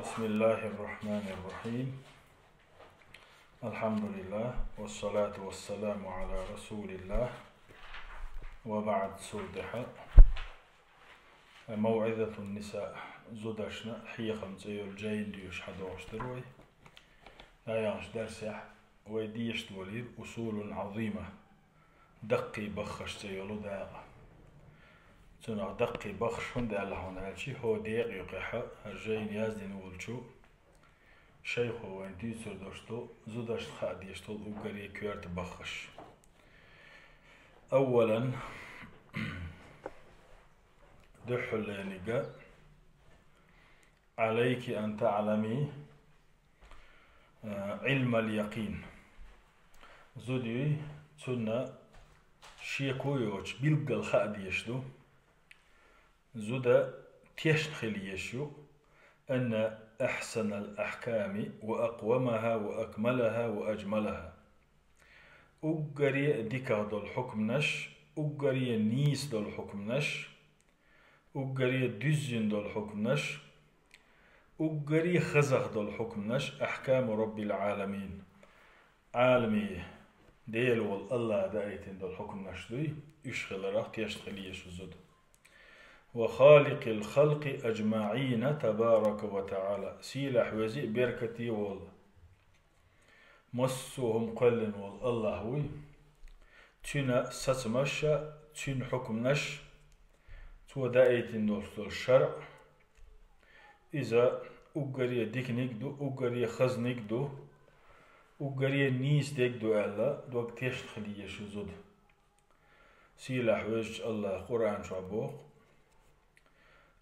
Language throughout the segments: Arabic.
بسم الله الرحمن الرحيم. الحمد لله والصلاة والسلام على رسول الله وبعد سودحة موعظة النساء زودشنا حي خمسة الجاين ديوش حدوش دروي لا يانش درسح ويديش توليد أصول عظيمة دقي بخش تيولو داغة تنا دقي بخش هند الله هنالشي هو ديق يقحى الجاين يازدين ولشو شيخ هو انتي سردوشتو زودشت خاديشتو وقري كيرت بخش. أولا دحل لانيقا عليك أن تعلمي علم اليقين زودي تنا شيكو يوش بيلقى الخاديشتو زودا تيشنخل يشو أن أحسن الأحكام وأقومها وأكملها وأجملها أقري ديكا دول حكم نش أقري نيس دول حكم نش أقري دزين دول حكم نش أقري خزخ دول حكم نش أحكام رب العالمين عالمي ديل والله دايتين دول حكم نش دوي يشغل راح تيشتغل يشو زود وخالق الخلق أجمعين تبارك وتعالى سيلح وزي بركتي والله مسوهم قلن والله هوي تنا ستمشى تن حكم نش تو دايتين دول الشرع إذا أقري ديك نكدو أقري خز نكدو أقري نيس ديكدو ألا دوك تيشتغل يشو زود سيلح وزي الله قرآن شعبوق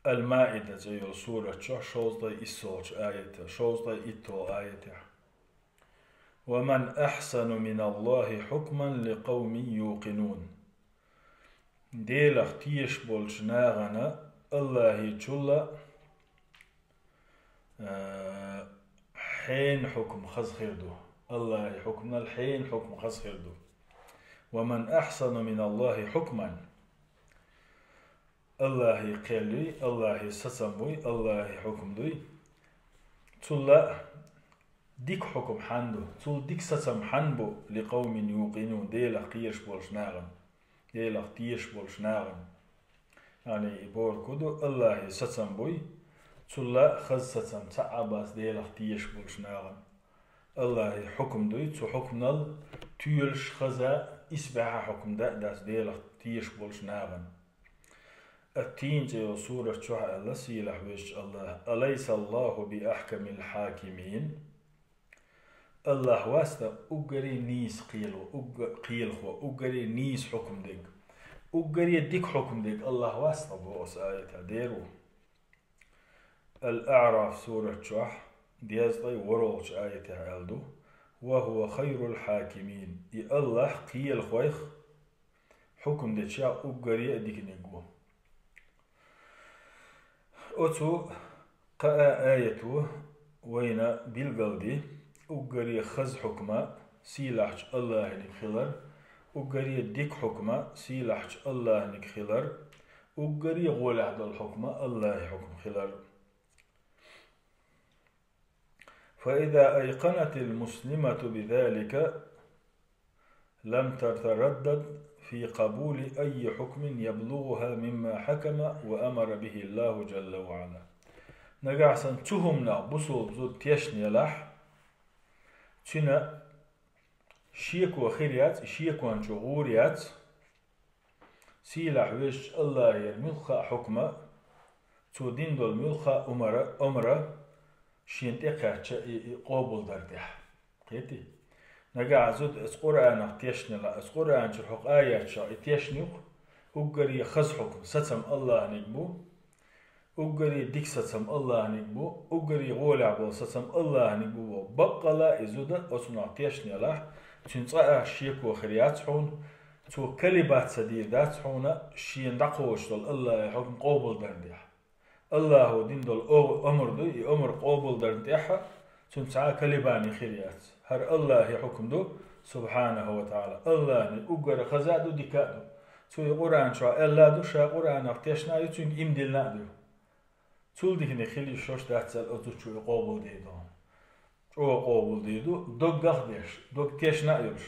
المائدة زي سورة شوز دا إسوش آية شوز دا إتو آية ومن أحسن من الله حكما لقوم يوقنون ديل اختيش بولش ناغنا الله يجولا حين حكم خز خيردو الله حكمنا الحين حكم خز خيردو ومن أحسن من الله حكما الله قالي الله سسموي الله حكم دوي تلا ديك حكم حندو تل ديك سسم حنبو لقوم يوقنون ديل قيش بولش ناغن ديل قيش بولش ناغن يعني يبور كدو الله سسموي تلا خز سسم تعباس ديل قيش بولش ناغن الله حكم دوي تو حكم نل تيلش خزا إسبح حكم داس ديل قيش بولش ناغن التين جاء سورة شوحة الله سيلح ويش الله أليس الله بأحكم الحاكمين الله واسطة أقري نيس قيلخو أقري نيس حكم ديك أقري ديك حكم ديك الله واسطة بوس آية ديرو الأعراف سورة شوح ديازطي وروش آية ألدو وهو خير الحاكمين الله قيلخويخ حكم ديك شا أقري ديك نيقو أتو قاء آيته وين بالقلدي أقري خز حكمة سيلحج الله نكخلر أقري ديك حكمة سيلحج الله نكخلر أقري غولعد الحكمة الله حكم خلر فإذا أيقنت المسلمة بذلك لم تتردد في قبول أي حكم يبلغها مما حكم وأمر به الله جل وعلا نقعسن تهمنا بصوب زود تيشني لح تنا شيك وخيريات شيك وانشغوريات سيلح ويش الله يرملخ حكمة تودين دول ملخ أمر شينتقع قابل دردح كيتي نجا زود القرآن تيشني لا القرآن شرح آيات شا تيشنيق أقري خز حكم ستم الله نجبو أقري ديك ستم الله نجبو أقري غولع بول ستم الله نجبو بقلا إزودا أصنع تيشني لا تنصع شيك وخريات حون تو كلمات سديدات حون شين دقوش دول الله حكم قابل دردح الله دين دول أمر دو أمر قابل دردح تنصع كلماني خريات هر الله حكم دو سبحانه وتعالى الله أقرأ خزادو ديكادو سوي قرآن شو الله دو شا قرآن افتشنا يتون إمدلنا دو تول ديكني خلي شوش تحتسل أتوشو قابل ديدو أو قابل ديدو دوك قخديش دوك تيش نأيوش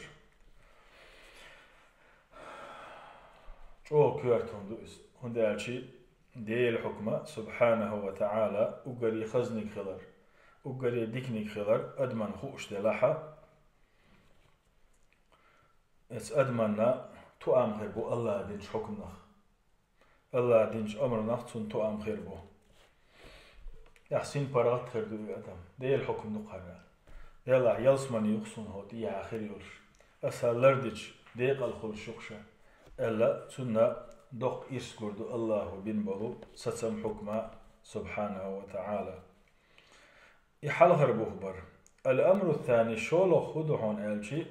أو كيرتون دوس هندالشي دي الحكمة سبحانه وتعالى أقري خزنك خلر أقري ديكنك خلر أدمن خوش دلحة اس أدمنا تو أم خير بو الله دينش حكمنا الله دينش أمرنا تون تو أم خير بو يحسين برات خير دو أدم دي الحكم نقرر يلا يلسمن يخصون هو دي آخر يولش أسهلر ديش ديق الخل شخشة ألا تنا دوق إسكردو الله بن بلو ستسم حكمة سبحانه وتعالى يحل غربو خبر الأمر الثاني شولو خدوحون ألشي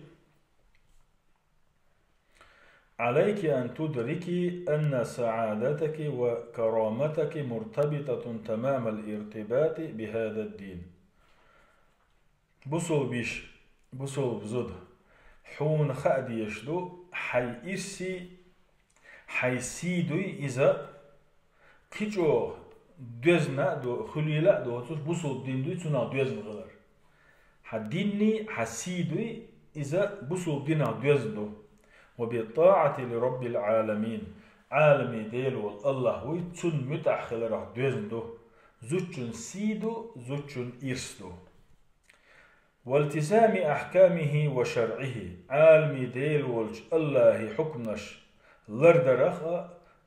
عليك أن تدركي أن سعادتك وكرامتك مرتبطة تمام الارتباط بهذا الدين بصل بيش بصل بزد حون خأد يشدو حي إرسي حي سيدوي إذا قيجو دوزنا دو خليلا دو بصل دين دوي تنا دوزن غلر حديني حسيدوي إذا بصل دينا دوزن وبالطاعة لرب العالمين عالمي ديلو الله وي تون متأخل رح دوزندو زوجن سيدو زوجن إرسدو والتزام أحكامه وشرعه عالمي ديلو الله حكمنش لردرخ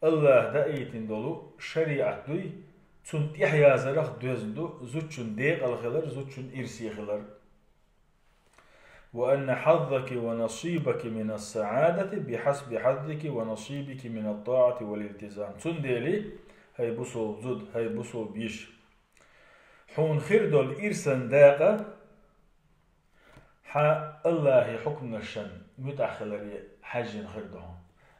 الله دائتين دولو شريعة دوي تون تحيا زرخ دوزندو زوجن ديق الخلر زوجن إرسي خلر وأن حظك ونصيبك من السعادة بحسب حظك ونصيبك من الطاعة والالتزام تندلي هاي بصول زد هاي بصول بيش حون خردو الإرسان داقة الله حكم الشن متأخلري حج خردهم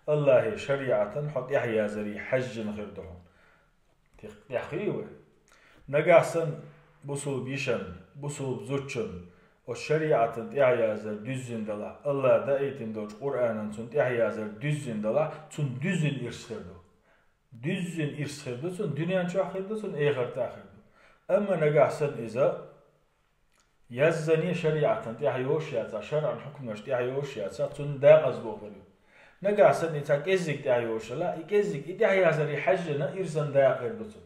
الله شريعة حط يحيى زري حج خردهم تحقيوه نقاسن بصول بيشن بصول زوجن والشريعة تنتهيازر düzün dala Allah da eğitimde Kur'an'ın tüntehiyazer düzün dala tün düzün irşirdu. Düzün irşirdu tün dünyanın çahirdu tün eğer tahirdu. Ama negahsen iza yazzani şeriaten tehiyoş yatsa şer'an hükmüş tehiyoş yatsa tün dağız boğuluyor. Negahsen iza gezzik tehiyoş la gezzik itehiyazeri haccına irsan dağırdu tün.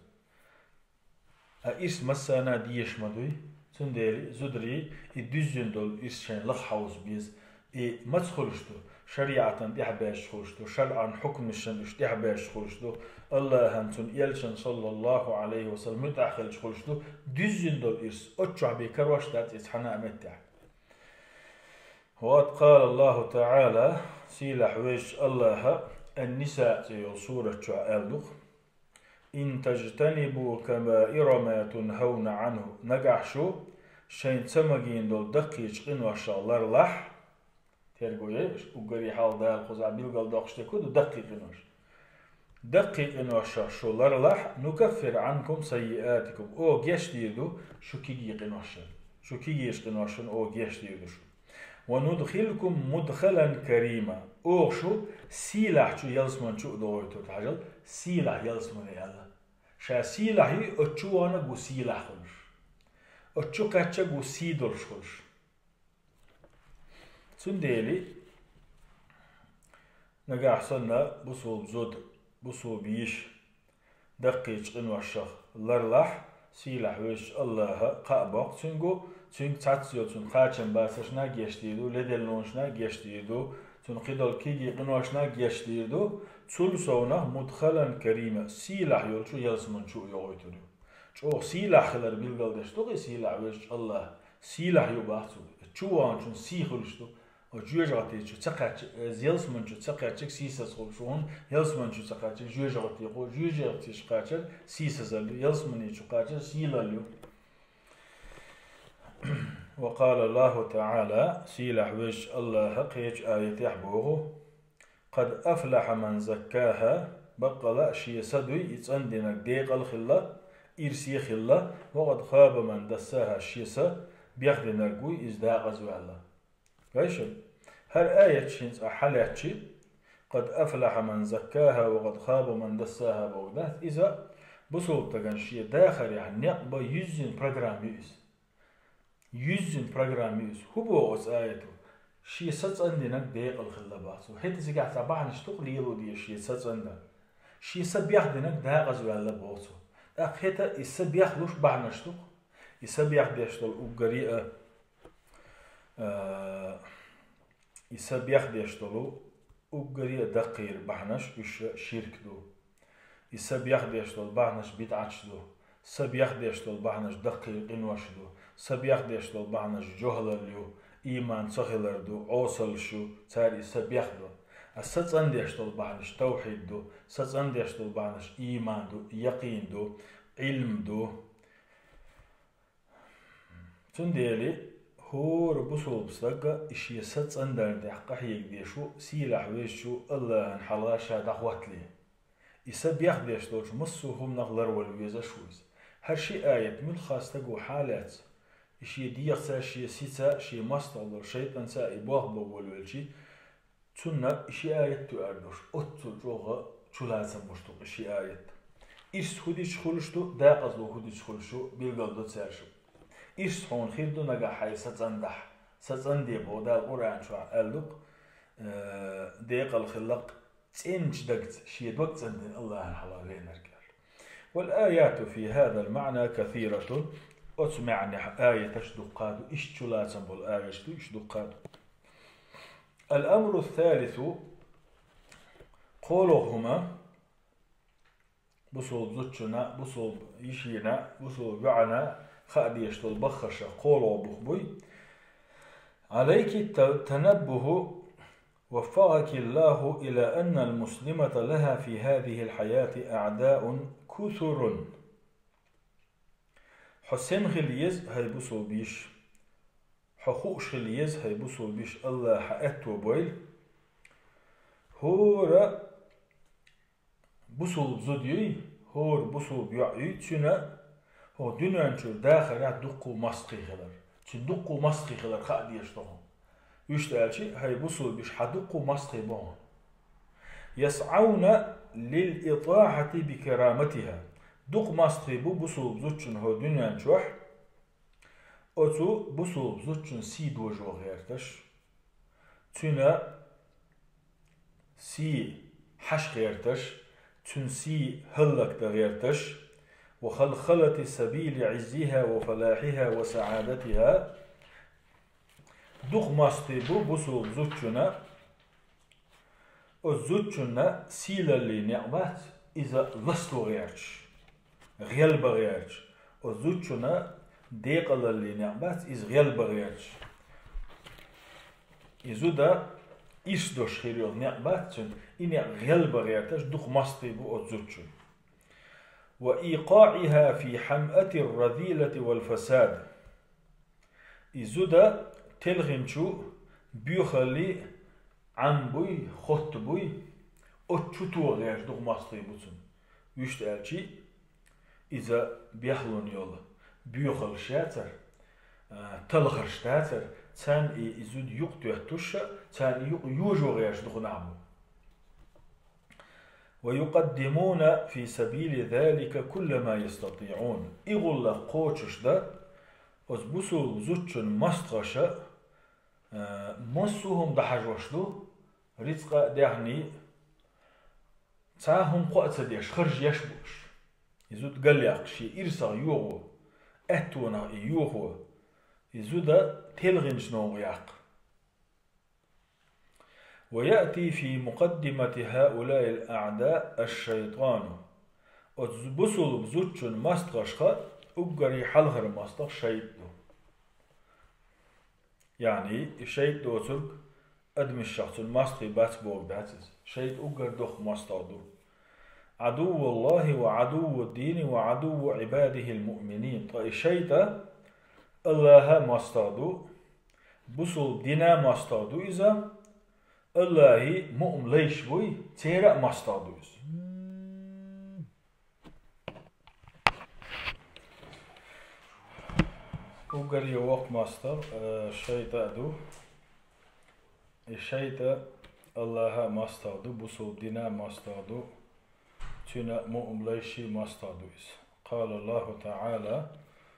İrs masana diyeşmaduy. تنديري زدري يدزن دول إسشان لخحوز بيز ما تخلشتو شريعة تحباش خلشتو شرعا حكم الشمش تحباش خلشتو الله هنتون يلشن صلى الله عليه وسلم متأخل خلشتو دزن دول إس أتشع بكروش دات إسحنا أمتع وقد قال الله تعالى سيلح ويش الله النساء زي سورة ألدخ إن تجتنبوا كبائر ما تنهون عنه نجحشو شين تسمجين دول دقيق إن وشالله لح ترجويش وقري حال ده الخزع بيلقى دقشتكو دقيق إنوش دقيق إن وشالله لح نكفر عنكم سيئاتكم أو جيش ديدو شو كيجي قنوشن شو كيجيش قنوشن أو جيش ديدو شو وندخلكم مدخلا كريما أو شو سيلاح شو يلسمن شو دويتو تحجل سيلاح يلسمن يلا شا سيلاحي أتشوانا جو سيلاح خلش أتشو كاتشا جو سيدر خلش سنديلي نجاح سنة بصوب زود بصوب بيش دقيق إنوشخ لرلح سيلاح ويش الله قابق سنجو سنج تاتسيو سن خاتشن باسشنا جيشتيدو لدلنونشنا جيشتيدو سن قدل كيجي قنوشنا جيشتيدو تول سونا مدخلا كريمة سيلاح يولشو يلسمن شو يغويتوني شو سيلاح خلر بالقلدش توقي سيلاح ويش الله سيلاح يباحثو تشوان شون سيخلشتو وجوجاتي شو تقاتش يلسمن شو تقاتش سيسس خلشون يلسمن شو تقاتش جوجاتي خو جوجاتي شقاتش سيسس يلسمن شو قاتش سيلاليو وقال الله تعالى سيلاح ويش الله قيج آية يحبوه قد أفلح من زكاها بقى شي سدوي يتسندنك ديق الخلة إرسي خلة وقد خاب من دساها الشيسة بيخدنك قوي إزداق زوالة فايشل هر آية شينز أحلات شي قد أفلح من زكاها وقد خاب من دساها بوغدات إذا بصوب تغن شي داخل يعني نقبة يزن برنامج يس يزن برنامج يس هو بوغس آيته شي ساتس عندنا دقيق الخلابات وحيت زيقع تبعنا اشتغل يلو دي شي ساتس عندنا شي سبيخ دينك داغز ولا بوصو أخيتا يسبيخ لوش بعنا اشتغل يسبيخ ديشتغل وقريئة يسبيخ ديشتغلو وقريئة دقير بعناش إيش شرك دو يسبيخ ديشتغل بعناش بيتعش دو سبيخ ديشتغل بعناش دقير قنوش دو سبيخ ديشتغل بعناش جهل اليو إيمان صخلر دو عوصل شو تاري سبيخ دو الساتسان ديشتغل بعناش توحيد دو ساتسان ديشتغل بعناش إيمان دو يقين دو علم دو تنديلي هو ربصو بصدقة إشي ساتسان دارد يحقح يقديشو سيلا حويشو الله انحلاشا دخواتلي يسبيخ ديشتغل مصو هم نغلر والويزا شويز هرشي آية من خاص تقو حالات شي ديق شي سيتا شي مستغلر شيطان سا إبواغ بولولشي تسنة شي آية تؤردوش أتو جوغا چولازم بشتوق شي آية إيش خوديش خلشتو داقزلو خوديش خلشو بيلغالدو تسارشو إيش هون خيردو نغا حي ستندح ستندي بودا القرآن شو قالوك ديق الخلق تنج دقت شي دوقت سندن الله الحلال نركال والآيات في هذا المعنى كثيرة أسمعني آية تشدقات إيش لازم بالآية تشدقات الأمر الثالث قولهما بصوب زوجنا بصوب يشينا بصوب بعنا خادي يشتل بخشة قولوا بخبوي عليك التنبه وفقك الله إلى أن المسلمة لها في هذه الحياة أعداء كثر حسين خليز هاي بصو بيش حقوق خليز هاي بصو بيش الله حقته بويل هور بصو بزوديوي هور بصو بيعيد شنا هو دنيا نشوف داخل دقو مسقي خلر دقو مسقي خلر خادي يشتغل يشتغل شيء هاي بصو بيش حدقو مسقي بون يسعون للإطاعة بكرامتها دق مسقي بصو بزوجن هو دنيا نشوف أتو بصو بزوجن سيد وجو غيرتش تنا سي حش غيرتش تن سي هلك غيرتش وخلخلة سبيل عزها وفلاحها وسعادتها دق ماستيبو بصوب زوجنا الزوجنا سيلا اللي نعمات إذا لستو غيرش غيلب غيرش الزوجنا ديقل اللي نعمات إذا غيلب غيرش إذا دا إسدوش خيريو نعمات إني غيلب غيرتش دق ماستيبو الزوجنا وإيقاعها في حمأة الرذيلة والفساد إذا تلغنشو بيخلي عن بوي خط بوي أتشتو غير دغ ماستي بوتن يشتغل شي إذا بيحلون يولا بيخل شاتر تلغر شاتر تان إذا يقتو يحتوش تان يوجو غير دغ نعمو ويقدمون في سبيل ذلك كل ما يستطيعون إغلا قوتش دا أزبسو زوجن مستغشة مصوهم دحجوشدو رزق دعني تاهم قوات ديش خرج يشبوش يزود قال لي شي إرسا يوغو أتونا يوغو يزود تلغنش نوغ ياق ويأتي في مقدمة هؤلاء الأعداء الشيطان أتزبسل بزوجن مستغشخة أقري حلغر مستغ شيطو يعني الشيط دوتك أدم الشخص المستغي بات بوغ داتز شيط أقر دوخ مستغدو عدو الله وعدو الدين وعدو عباده المؤمنين طيب الشيط الله مستغدو بسل دينا مستغدو إذا الله مؤمن ليش بوي تيرا مستغدوز وقال يوق مستغ الشيطة دو الشيطة الله مستغدو بسو دينا مستغدو تنا مؤم ليشي مستعدويس. قال الله تعالى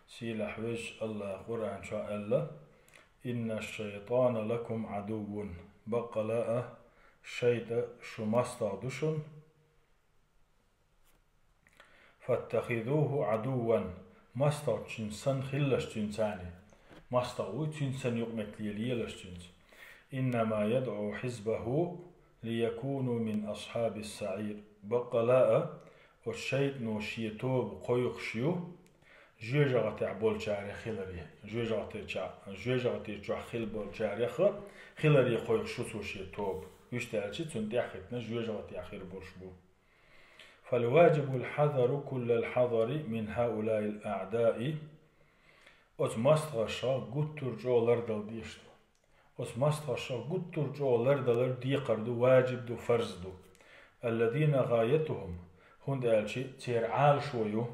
سيلح وج الله قرآن شاء الله إن الشيطان لكم عدو بقلاء شيط شو مستعدوشن فاتخذوه عدوا مستعد جنسان خلش جنساني مستعد جنسان يقمت ليليلش جنس إنما يدعو حزبه ليكونوا من أصحاب السعير بقلاء والشيط نوشيتوب قيقشيو جوجغتي بول جاري خلري جوجغتي جا خل بول جاري خلري قيقشو سوشيتوب يشتغلش تندحتنا جوجغتي آخر بولشبو فالواجب الحذر كل الحذر من هؤلاء الأعداء أز مستغشا قطر جولر دل ديشتو أز مستغشا قطر جولر دل ديقردو واجب دو فرز دو الذين غايتهم هند ألشي تير عال شويو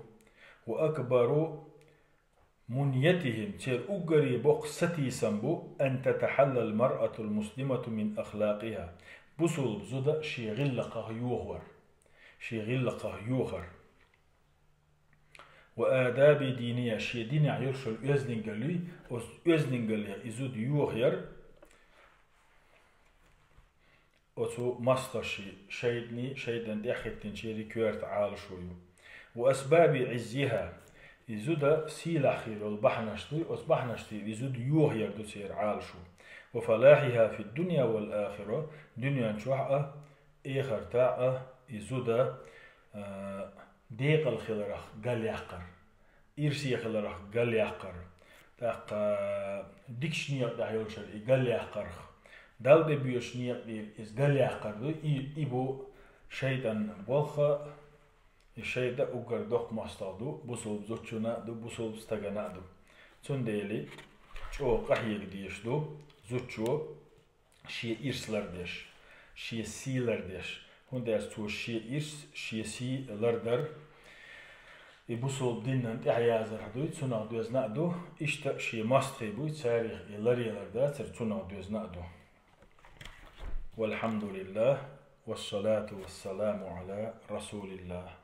وأكبر منيتهم تير أقري بوق ستي سنبو أن تتحلى المرأة المسلمة من أخلاقها بصل بزودة شي غلقه يوهور شي غلقه يوهر وآداب دينية شي ديني عيرشل أزلنجلي أزلنجلي إزود يوهر وتو مستشي شيدن دخلتن شيري كورت عال شويو وأسباب عزها إزود سيلاخير والبحنشتي أصبحنشتي إزود يوهر دو سير عال شو وفلاحها في الدنيا والآخرة دنيا شوحة إخر تاعة إزود ديق الخلرخ قال يحقر إرسي خلرخ قال يحقر تاق ديكشنيق دا يولشر قال يحقر دال دي بيوشنيق دي إز قال يحقر دو إبو شيطان بولخا الشيطان أقر دوق مستعدو بصوب زوتشونا دو بصوب استغنا دو تنديلي شو قحيق ديش دو زوتشو شي إرسلر ديش شي سيلر ديش هنداس تو شي إرس شي سي لردر يبصوب دينن تحيازر هدو تسونا دوز نقدو إشتا شي مستخي بو تاريخ يلري لردا تسونا دوز نقدو والحمد لله والصلاة والسلام على رسول الله.